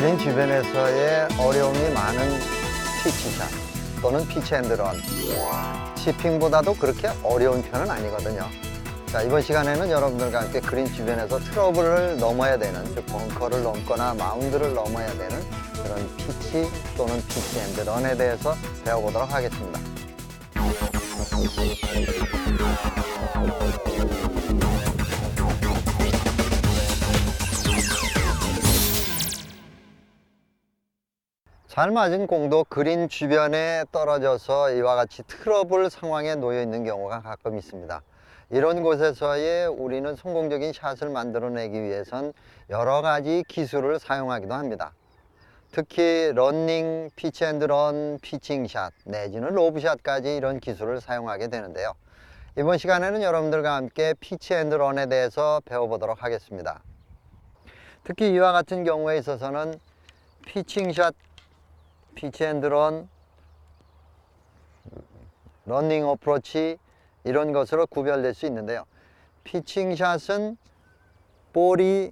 그린 주변에서의 어려움이 많은 피치샷 또는 피치앤드런, 치핑보다도 그렇게 어려운 편은 아니거든요. 자, 이번 시간에는 여러분들과 함께 그린 주변에서 트러블을 넘어야 되는, 즉 벙커를 넘거나 마운드를 넘어야 되는 그런 피치 또는 피치앤드런에 대해서 배워보도록 하겠습니다. 잘 맞은 공도 그린 주변에 떨어져서 이와 같이 트러블 상황에 놓여 있는 경우가 가끔 있습니다. 이런 곳에서의 우리는 성공적인 샷을 만들어내기 위해선 여러 가지 기술을 사용하기도 합니다. 특히 러닝, 피치앤드런, 피칭샷 내지는 로브샷까지 이런 기술을 사용하게 되는데요. 이번 시간에는 여러분들과 함께 피치앤드런에 대해서 배워보도록 하겠습니다. 특히 이와 같은 경우에 있어서는 피칭샷, 피치앤드런, 러닝 어프로치 이런 것으로 구별될 수 있는데요. 피칭샷은 볼이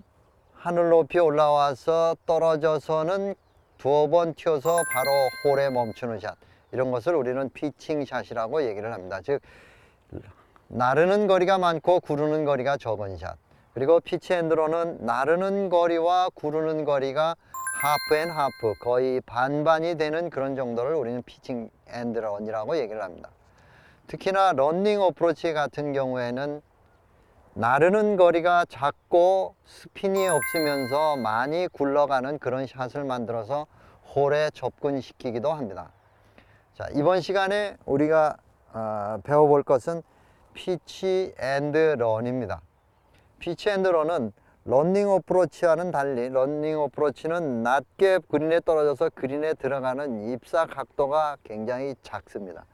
하늘 높이 올라와서 떨어져서는 두어 번 튀어서 바로 홀에 멈추는 샷, 이런 것을 우리는 피칭샷이라고 얘기를 합니다. 즉 나르는 거리가 많고 구르는 거리가 적은 샷. 그리고 피치앤드런은 나르는 거리와 구르는 거리가 하프 앤 하프, 거의 반반이 되는 그런 정도를 우리는 피치앤드런이라고 얘기를 합니다. 특히나 러닝 어프로치 같은 경우에는 나르는 거리가 작고 스핀이 없으면서 많이 굴러가는 그런 샷을 만들어서 홀에 접근시키기도 합니다. 자, 이번 시간에 우리가 배워볼 것은 피치앤드런입니다. 피치앤드런은 러닝 어프로치와는 달리 러닝 어프로치는 낮게 그린에 떨어져서 그린에 들어가는 입사 각도가 굉장히 작습니다.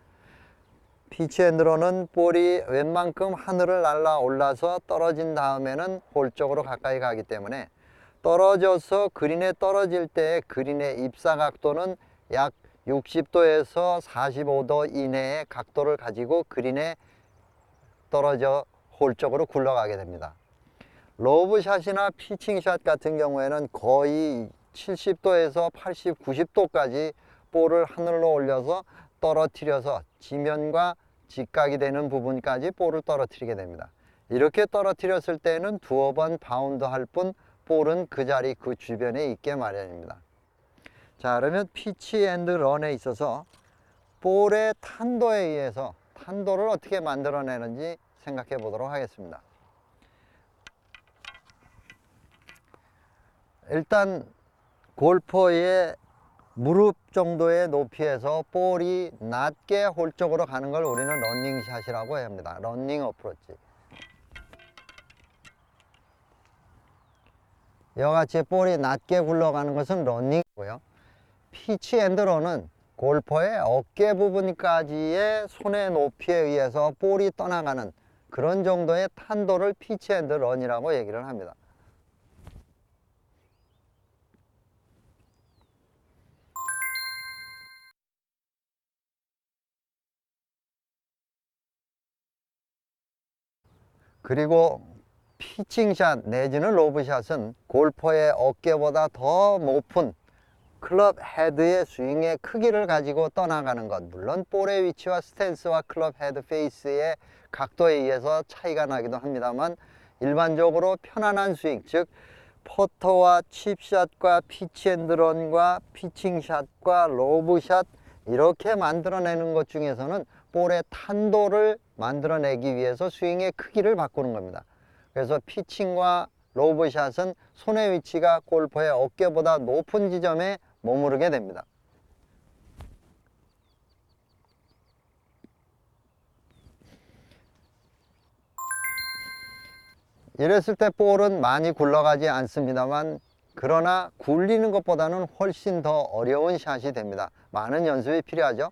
피치앤드런은 볼이 웬만큼 하늘을 날아 올라서 떨어진 다음에는 홀 쪽으로 가까이 가기 때문에 떨어져서 그린에 떨어질 때 그린의 입사 각도는 약 60도에서 45도 이내의 각도를 가지고 그린에 떨어져 홀 쪽으로 굴러가게 됩니다. 로브샷이나 피칭샷 같은 경우에는 거의 70도에서 80, 90도까지 볼을 하늘로 올려서 떨어뜨려서 지면과 직각이 되는 부분까지 볼을 떨어뜨리게 됩니다. 이렇게 떨어뜨렸을 때는 두어 번 바운드 할 뿐 볼은 그 자리 그 주변에 있게 마련입니다. 자, 그러면 피치앤드런에 있어서 볼의 탄도에 의해서 탄도를 어떻게 만들어내는지 생각해 보도록 하겠습니다. 일단 골퍼의 무릎 정도의 높이에서 볼이 낮게 홀 쪽으로 가는 걸 우리는 러닝샷이라고 합니다. 러닝 어프로치. 이와 같이 볼이 낮게 굴러가는 것은 러닝이고요. 피치앤드런은 골퍼의 어깨 부분까지의 손의 높이에 의해서 볼이 떠나가는 그런 정도의 탄도를 피치앤드런이라고 얘기를 합니다. 그리고 피칭샷 내지는 로브샷은 골퍼의 어깨보다 더 높은 클럽 헤드의 스윙의 크기를 가지고 떠나가는 것, 물론 볼의 위치와 스탠스와 클럽 헤드 페이스의 각도에 의해서 차이가 나기도 합니다만 일반적으로 편안한 스윙, 즉 퍼터와 칩샷과 피치앤드런과 피칭샷과 로브샷 이렇게 만들어내는 것 중에서는 볼의 탄도를 만들어내기 위해서 스윙의 크기를 바꾸는 겁니다. 그래서 피칭과 로브샷은 손의 위치가 골퍼의 어깨보다 높은 지점에 머무르게 됩니다. 이랬을 때 볼은 많이 굴러가지 않습니다만 그러나 굴리는 것보다는 훨씬 더 어려운 샷이 됩니다. 많은 연습이 필요하죠.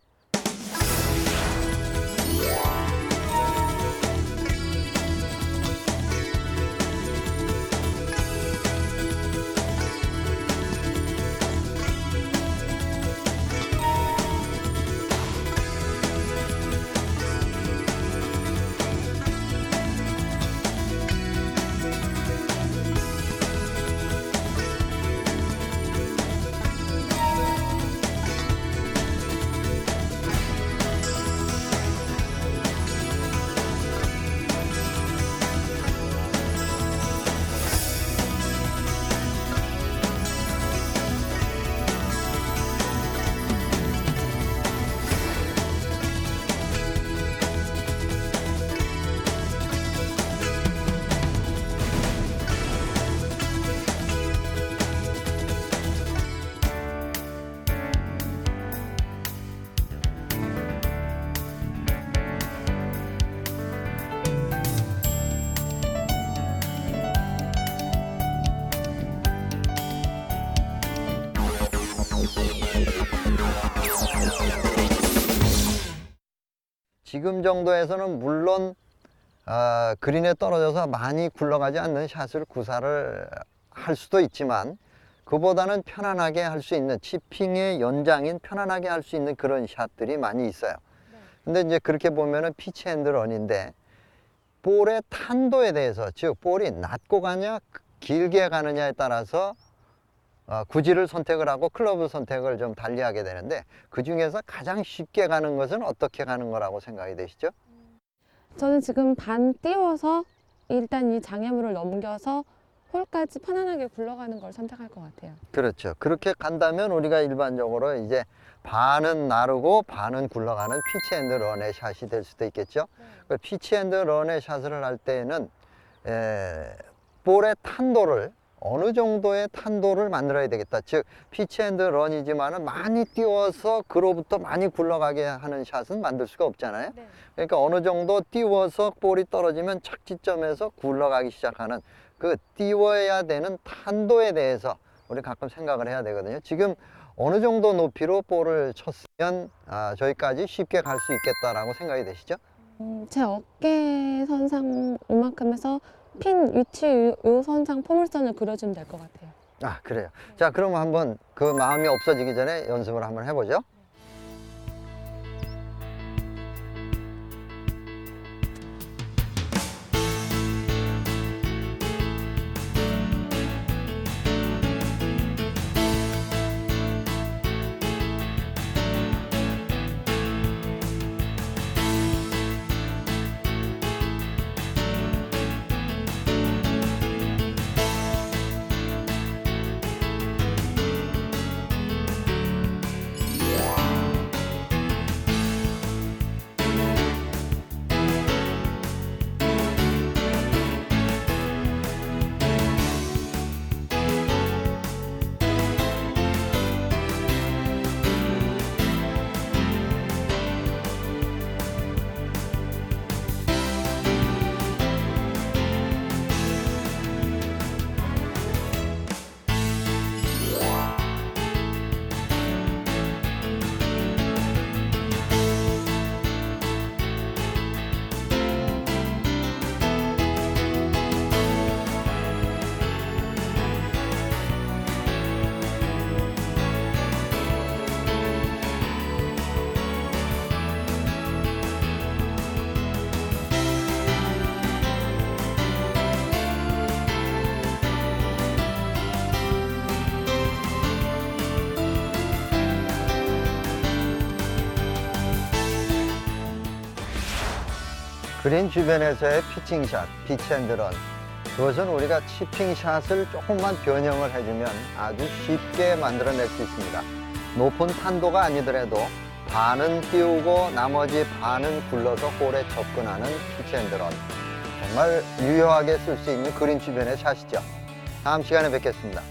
지금 정도에서는 물론 그린에 떨어져서 많이 굴러가지 않는 샷을 구사를 할 수도 있지만 그보다는 편안하게 할 수 있는 치핑의 연장인 편안하게 할 수 있는 그런 샷들이 많이 있어요. 근데 이제 그렇게 보면은 피치 앤드 런인데 볼의 탄도에 대해서, 즉 볼이 낮고 가냐 길게 가느냐에 따라서 구질을 선택을 하고 클럽을 선택을 좀 달리하게 되는데, 그 중에서 가장 쉽게 가는 것은 어떻게 가는 거라고 생각이 되시죠? 저는 지금 반 띄워서 일단 이 장애물을 넘겨서 홀까지 편안하게 굴러가는 걸 선택할 것 같아요. 그렇죠. 그렇게 간다면 우리가 일반적으로 이제 반은 나르고 반은 굴러가는 피치 앤드 런의 샷이 될 수도 있겠죠. 그 피치 앤드 런의 샷을 할 때는 볼의 탄도를 어느 정도의 탄도를 만들어야 되겠다. 즉 피치 앤드 런이지만은 많이 띄워서 그로부터 많이 굴러가게 하는 샷은 만들 수가 없잖아요. 그러니까 어느 정도 띄워서 볼이 떨어지면 착지점에서 굴러가기 시작하는 그 띄워야 되는 탄도에 대해서 우리 가끔 생각을 해야 되거든요. 지금 어느 정도 높이로 볼을 쳤으면 저기까지 쉽게 갈 수 있겠다라고 생각이 되시죠? 제 어깨 선상 이만큼에서 핀 위치 요 선상 포물선을 그려주면 될 것 같아요. 그래요. 자, 그럼 한번 그 마음이 없어지기 전에 연습을 한번 해보죠. 그린 주변에서의 피칭샷, 피치 앤드 런, 그것은 우리가 치핑샷을 조금만 변형을 해주면 아주 쉽게 만들어낼 수 있습니다. 높은 탄도가 아니더라도 반은 띄우고 나머지 반은 굴러서 홀에 접근하는 피치 앤드 런, 정말 유효하게 쓸 수 있는 그린 주변의 샷이죠. 다음 시간에 뵙겠습니다.